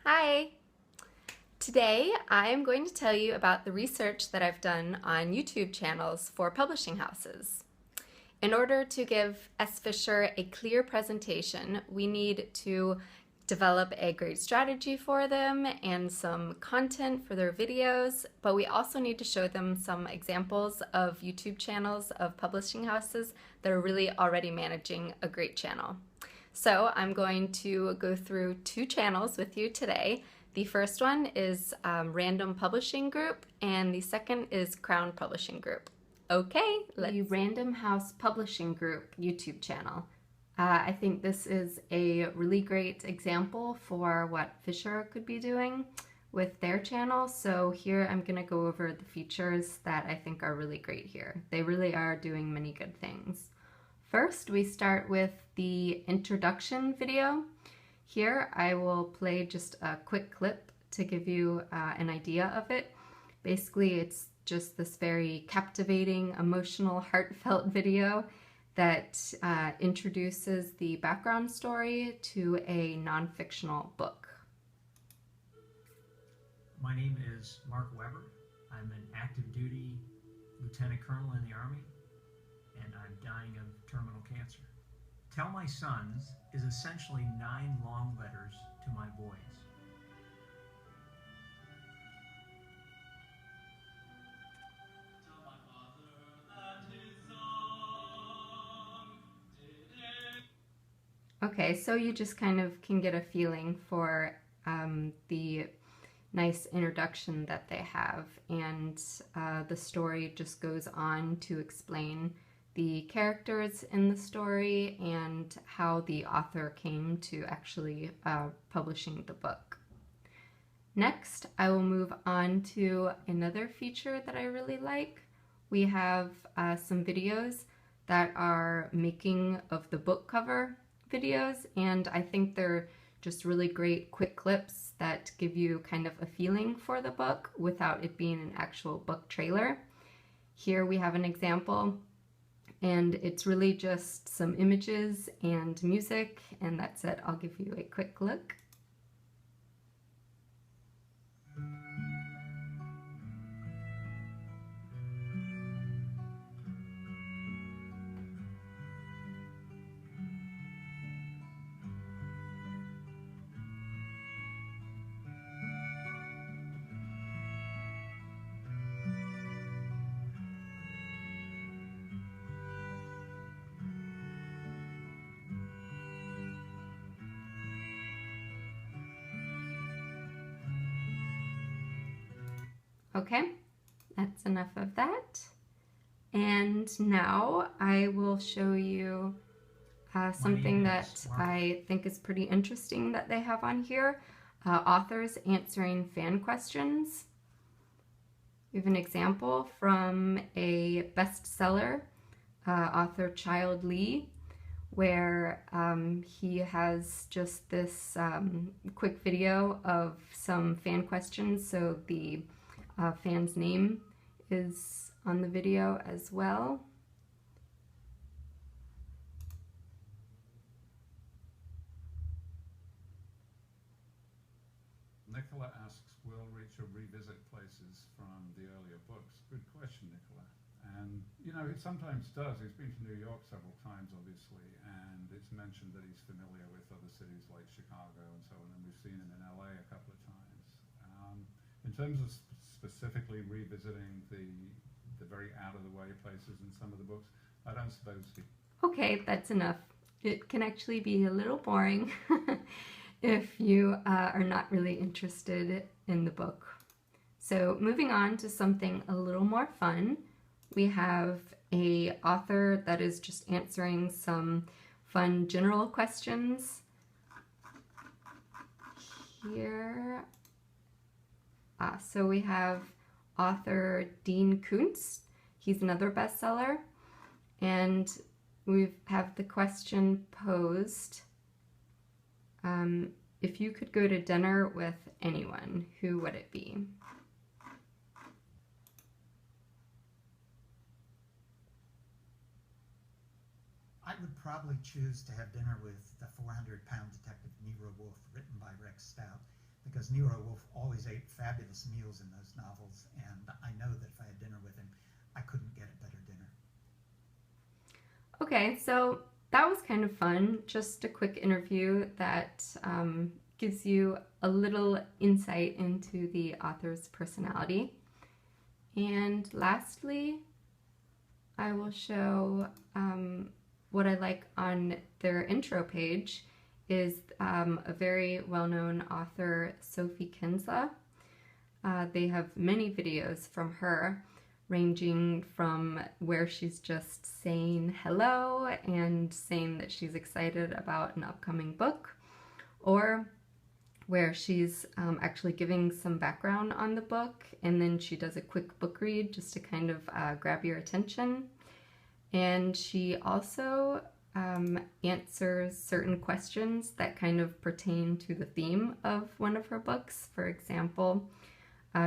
Hi! Today I'm going to tell you about the research that I've done on YouTube channels for publishing houses. In order to give S. Fisher a clear presentation, we need to develop a great strategy for them and some content for their videos, but we also need to show them some examples of YouTube channels of publishing houses that are really already managing a great channel. So I'm going to go through two channels with you today. The first one is Random Publishing Group, and the second is Crown Publishing Group. Okay, the Random House Publishing Group YouTube channel. I think this is a really great example for what Fisher could be doing with their channel. So here I'm going to go over the features that I think are really great here. They really are doing many good things. First, we start with the introduction video. Here I will play just a quick clip to give you an idea of it. Basically, it's just this very captivating, emotional, heartfelt video that introduces the background story to a non-fictional book. My name is Mark Weber. I'm an active duty lieutenant colonel in the Army, and I'm dying of terminal cancer. Tell My Sons is essentially 9 long letters to my boys. Okay, so you just kind of can get a feeling for the nice introduction that they have, and the story just goes on to explain the characters in the story and how the author came to actually publishing the book. Next, I will move on to another feature that I really like. We have some videos that are making of the book cover videos, and I think they're just really great quick clips that give you kind of a feeling for the book without it being an actual book trailer. Here we have an example, and it's really just some images and music, and that's it. I'll give you a quick look. Okay, that's enough of that. And now I will show you something that I think is pretty interesting that they have on here. Authors answering fan questions. We have an example from a bestseller, author Child Lee, where he has just this quick video of some fan questions. So the fan's name is on the video as well. Nicola asks, will Rachel revisit places from the earlier books? Good question, Nicola. And, you know, it sometimes does. He's been to New York several times, obviously, and it's mentioned that he's familiar with other cities like Chicago and so on, and we've seen him in LA a couple of times. In terms of specifically revisiting the very out-of-the-way places in some of the books, I don't suppose he... Okay, that's enough. It can actually be a little boring if you are not really interested in the book. So moving on to something a little more fun, we have a author that is just answering some fun general questions. Here, so we have author Dean Koontz. He's another bestseller, and we have the question posed. If you could go to dinner with anyone, who would it be? I would probably choose to have dinner with the 400-pound detective Nero Wolfe, written by Rex Stout, because Nero Wolfe always ate fabulous meals in those novels, and I know that if I had dinner with him, I couldn't get a better dinner. Okay, so that was kind of fun. Just a quick interview that gives you a little insight into the author's personality. And lastly, I will show what I like on their intro page is a very well-known author, Sophie Kinsella. They have many videos from her, ranging from where she's just saying hello and saying that she's excited about an upcoming book, or where she's actually giving some background on the book, and then she does a quick book read just to kind of grab your attention. And she also answers certain questions that kind of pertain to the theme of one of her books. For example,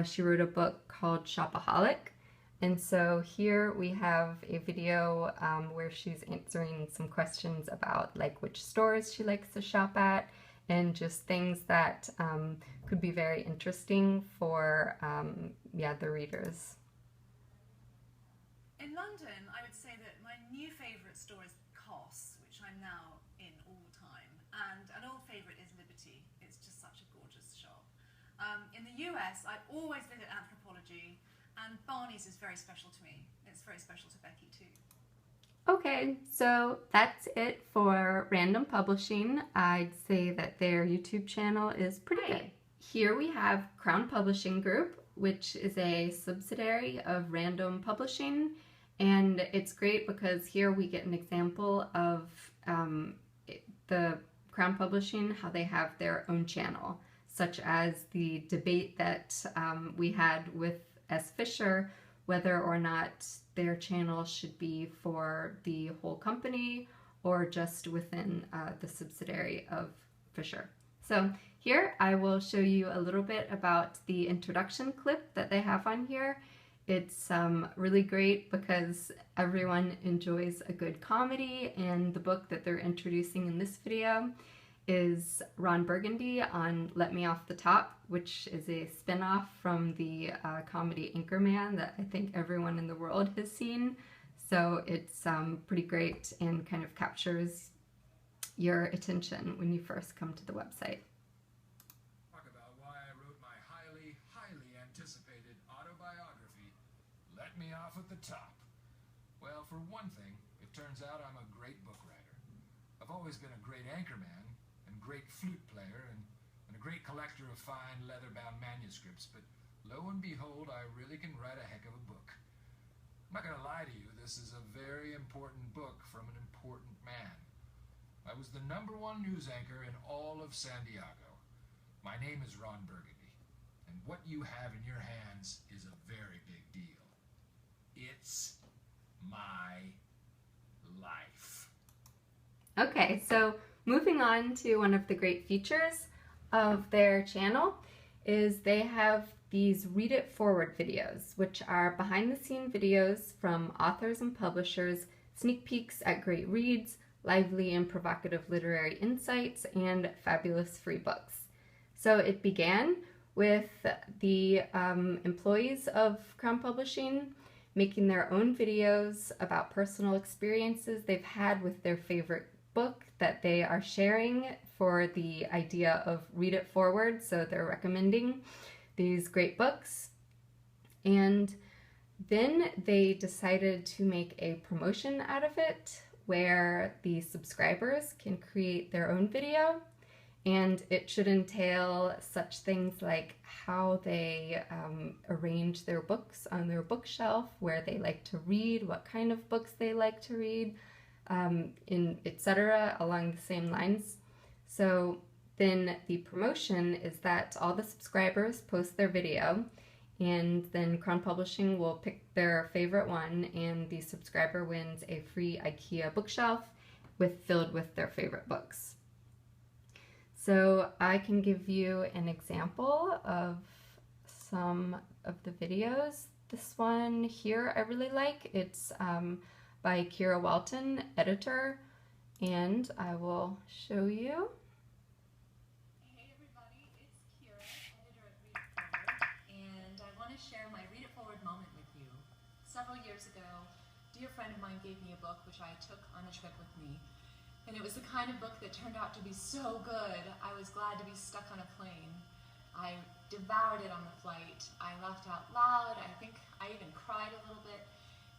she wrote a book called Shopaholic, and so here we have a video where she's answering some questions about like which stores she likes to shop at, and just things that could be very interesting for the readers. In London, I would say that my new favourite store is COS, which I'm now in all the time, and an old favourite is Liberty. It's just such a gorgeous shop. In the US, I always visit Anthropologie, and Barney's is very special to me. It's very special to Becky too. Okay, so that's it for Random Publishing. I'd say that their YouTube channel is pretty good. Here we have Crown Publishing Group, which is a subsidiary of Random Publishing, and it's great because here we get an example of the Crown Publishing, how they have their own channel, such as the debate that we had with S. Fisher, whether or not their channel should be for the whole company or just within the subsidiary of Fisher. So here I will show you a little bit about the introduction clip that they have on here. It's really great because everyone enjoys a good comedy, and the book that they're introducing in this video is Ron Burgundy on Let Me Off the Top, which is a spin-off from the comedy Anchorman that I think everyone in the world has seen. So it's pretty great and kind of captures your attention when you first come to the website. Talk about why I wrote my highly anticipated autobiography, Let Me Off at the Top. Well, for one thing, it turns out I'm a great book writer. I've always been a great anchorman, great flute player, and a great collector of fine leather-bound manuscripts, but lo and behold, I really can write a heck of a book. I'm not going to lie to you, this is a very important book from an important man. I was the #1 news anchor in all of San Diego. My name is Ron Burgundy, and what you have in your hands is a very big deal. It's my life. Okay, so moving on to one of the great features of their channel is they have these Read It Forward videos, which are behind-the-scene videos from authors and publishers, sneak peeks at great reads, lively and provocative literary insights, and fabulous free books. So it began with the employees of Crown Publishing making their own videos about personal experiences they've had with their favorite book that they are sharing for the idea of Read It Forward. So they're recommending these great books. And then they decided to make a promotion out of it where the subscribers can create their own video, and it should entail such things like how they arrange their books on their bookshelf, where they like to read, what kind of books they like to read, etc., along the same lines. So then the promotion is that all the subscribers post their video, and then Crown Publishing will pick their favorite one, and the subscriber wins a free IKEA bookshelf filled with their favorite books. So I can give you an example of some of the videos. This one here I really like. It's by Kira Walton, editor, and I will show you. Hey everybody, it's Kira, Several years ago, a dear friend of mine gave me a book which I took on a trip with me. And it was the kind of book that turned out to be so good, I was glad to be stuck on a plane. I devoured it on the flight. I laughed out loud. I think I even cried a little bit.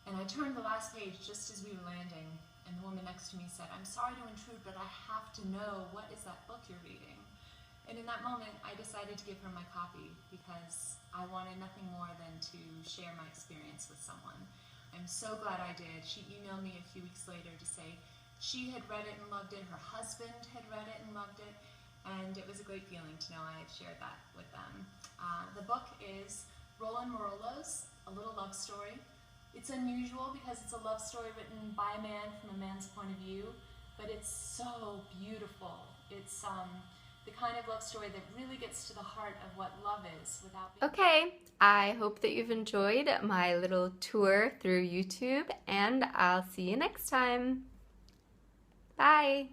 And I turned the last page just as we were landing, and the woman next to me said, "I'm sorry to intrude, but I have to know, what is that book you're reading?" And in that moment, I decided to give her my copy because I wanted nothing more than to share my experience with someone. I'm so glad I did. She emailed me a few weeks later to say she had read it and loved it, her husband had read it and loved it, and it was a great feeling to know I had shared that with them. The book is Roland Marolo's A Little Love Story. It's unusual because it's a love story written by a man from a man's point of view, but it's so beautiful. It's the kind of love story that really gets to the heart of what love is without being... Okay, I hope that you've enjoyed my little tour through YouTube, and I'll see you next time. Bye!